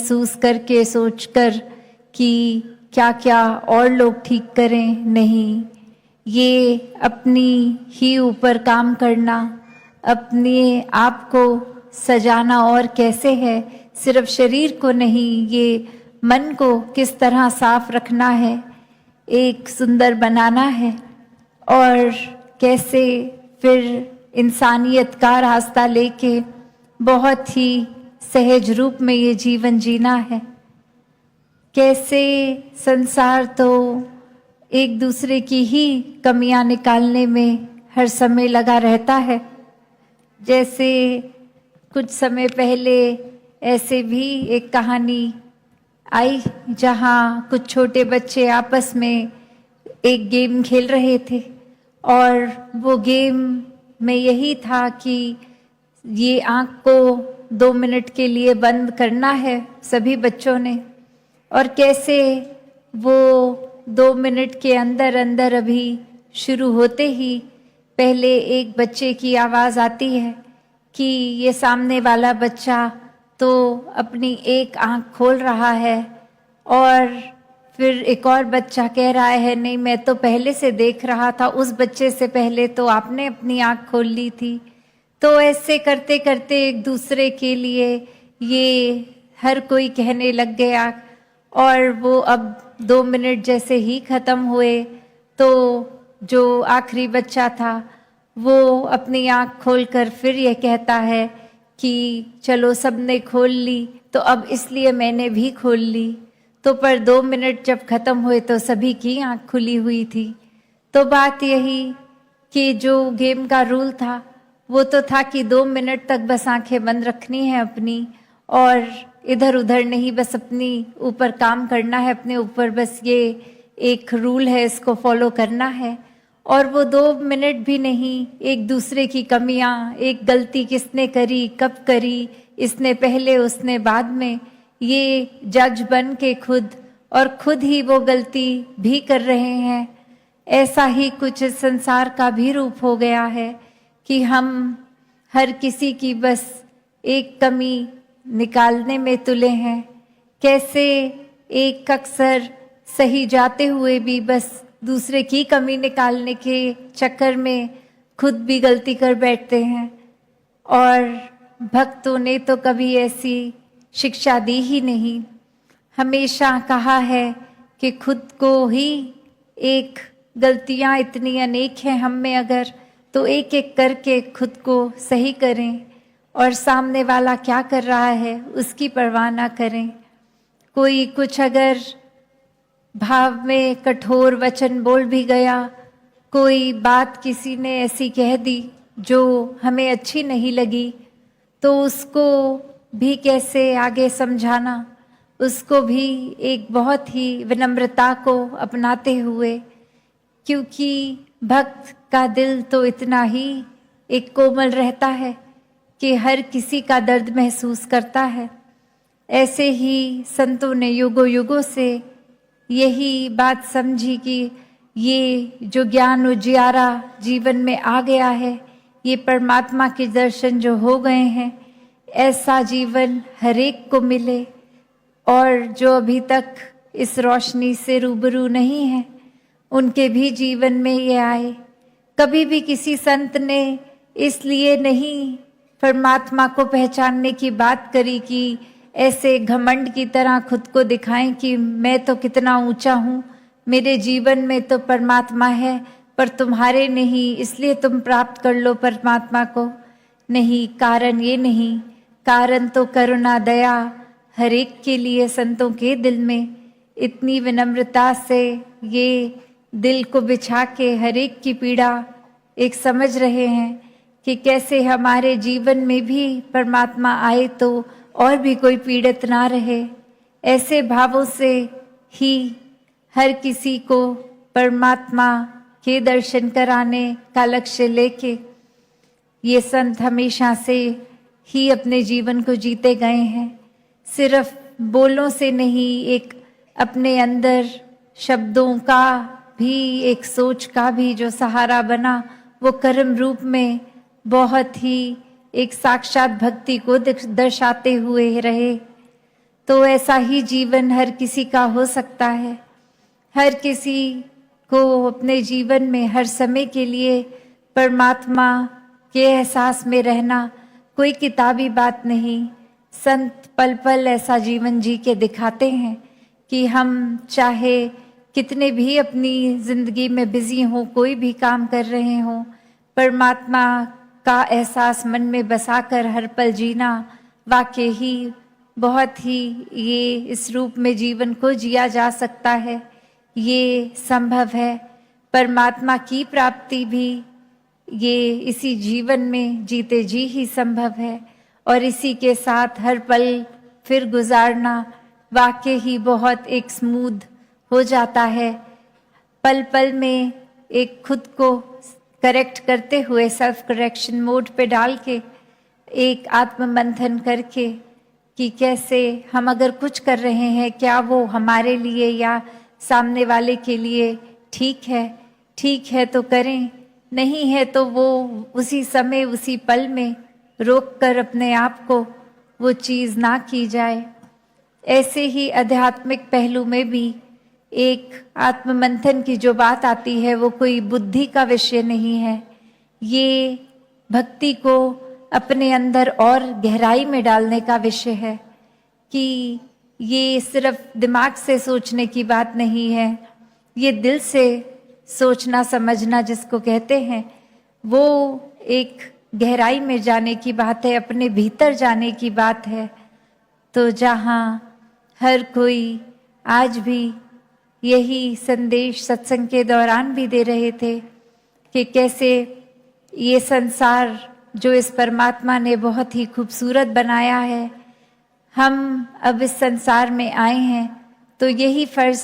महसूस करके सोचकर कि क्या क्या और लोग ठीक करें, नहीं, ये अपनी ही ऊपर काम करना, अपने आप को सजाना और कैसे है, सिर्फ शरीर को नहीं, ये मन को किस तरह साफ रखना है, एक सुंदर बनाना है, और कैसे फिर इंसानियत का रास्ता लेके बहुत ही सहज रूप में ये जीवन जीना है। कैसे संसार तो एक दूसरे की ही कमियां निकालने में हर समय लगा रहता है। जैसे कुछ समय पहले ऐसे भी एक कहानी आई जहाँ कुछ छोटे बच्चे आपस में एक गेम खेल रहे थे, और वो गेम में यही था कि ये आँख को 2 मिनट के लिए बंद करना है सभी बच्चों ने, और कैसे वो 2 मिनट के अंदर अंदर अभी शुरू होते ही पहले एक बच्चे की आवाज़ आती है कि ये सामने वाला बच्चा तो अपनी एक आँख खोल रहा है, और फिर एक और बच्चा कह रहा है नहीं, मैं तो पहले से देख रहा था, उस बच्चे से पहले तो आपने अपनी आँख खोल ली थी। तो ऐसे करते करते एक दूसरे के लिए ये हर कोई कहने लग गया, और वो अब 2 मिनट जैसे ही ख़त्म हुए तो जो आखिरी बच्चा था वो अपनी आँख खोलकर फिर ये कहता है कि चलो सबने खोल ली तो अब इसलिए मैंने भी खोल ली। तो पर 2 मिनट जब ख़त्म हुए तो सभी की आँख खुली हुई थी। तो बात यही कि जो गेम का रूल था वो तो था कि 2 मिनट तक बस आंखें बंद रखनी है अपनी, और इधर उधर नहीं, बस अपनी ऊपर काम करना है, अपने ऊपर बस ये एक रूल है, इसको फॉलो करना है। और वो 2 मिनट भी नहीं, एक दूसरे की कमियां, एक गलती किसने करी, कब करी, इसने पहले उसने बाद में, ये जज बन के खुद ही वो गलती भी कर रहे हैं। ऐसा ही कुछ इस संसार का भी रूप हो गया है कि हम हर किसी की बस एक कमी निकालने में तुले हैं। कैसे एक अक्सर सही जाते हुए भी बस दूसरे की कमी निकालने के चक्कर में खुद भी गलती कर बैठते हैं। और भक्तों ने तो कभी ऐसी शिक्षा दी ही नहीं, हमेशा कहा है कि खुद को ही एक गलतियां इतनी अनेक हैं हम में, अगर तो एक एक करके खुद को सही करें और सामने वाला क्या कर रहा है उसकी परवाह ना करें। कोई कुछ अगर भाव में कठोर वचन बोल भी गया, कोई बात किसी ने ऐसी कह दी जो हमें अच्छी नहीं लगी, तो उसको भी कैसे आगे समझाना, उसको भी एक बहुत ही विनम्रता को अपनाते हुए, क्योंकि भक्त का दिल तो इतना ही एक कोमल रहता है कि हर किसी का दर्द महसूस करता है। ऐसे ही संतों ने युगों युगों से यही बात समझी कि ये जो ज्ञान उजियारा जीवन में आ गया है, ये परमात्मा के दर्शन जो हो गए हैं, ऐसा जीवन हर एक को मिले। और जो अभी तक इस रोशनी से रूबरू नहीं है उनके भी जीवन में ये आए। कभी भी किसी संत ने इसलिए नहीं परमात्मा को पहचानने की बात करी कि ऐसे घमंड की तरह खुद को दिखाएं कि मैं तो कितना ऊंचा हूँ, मेरे जीवन में तो परमात्मा है, पर तुम्हारे नहीं, इसलिए तुम प्राप्त कर लो परमात्मा को। नहीं, कारण ये नहीं, कारण तो करुणा दया हर एक के लिए संतों के दिल में इतनी विनम्रता से ये दिल को बिछा के हर एक की पीड़ा एक समझ रहे हैं कि कैसे हमारे जीवन में भी परमात्मा आए तो और भी कोई पीड़ित ना रहे। ऐसे भावों से ही हर किसी को परमात्मा के दर्शन कराने का लक्ष्य लेके ये संत हमेशा से ही अपने जीवन को जीते गए हैं। सिर्फ बोलों से नहीं, एक अपने अंदर शब्दों का भी, एक सोच का भी जो सहारा बना, वो कर्म रूप में बहुत ही एक साक्षात भक्ति को दर्शाते हुए रहे। तो ऐसा ही जीवन हर किसी का हो सकता है। हर किसी को अपने जीवन में हर समय के लिए परमात्मा के एहसास में रहना कोई किताबी बात नहीं। संत पल पल ऐसा जीवन जी के दिखाते हैं कि हम चाहे कितने भी अपनी जिंदगी में बिजी हों, कोई भी काम कर रहे हों, परमात्मा का एहसास मन में बसाकर हर पल जीना वाकई ही बहुत ही ये इस रूप में जीवन को जिया जा सकता है। ये संभव है। परमात्मा की प्राप्ति भी ये इसी जीवन में जीते जी ही संभव है और इसी के साथ हर पल फिर गुजारना वाकई ही बहुत एक स्मूथ हो जाता है। पल पल में एक खुद को करेक्ट करते हुए सेल्फ करेक्शन मोड पे डाल के एक आत्म मंथन करके कि कैसे हम अगर कुछ कर रहे हैं क्या वो हमारे लिए या सामने वाले के लिए ठीक है। ठीक है तो करें, नहीं है तो वो उसी समय उसी पल में रोक कर अपने आप को वो चीज़ ना की जाए। ऐसे ही आध्यात्मिक पहलू में भी एक आत्ममंथन की जो बात आती है वो कोई बुद्धि का विषय नहीं है। ये भक्ति को अपने अंदर और गहराई में डालने का विषय है कि ये सिर्फ दिमाग से सोचने की बात नहीं है। ये दिल से सोचना समझना जिसको कहते हैं वो एक गहराई में जाने की बात है, अपने भीतर जाने की बात है। तो जहाँ हर कोई आज भी यही संदेश सत्संग के दौरान भी दे रहे थे कि कैसे ये संसार जो इस परमात्मा ने बहुत ही खूबसूरत बनाया है, हम अब इस संसार में आए हैं तो यही फर्ज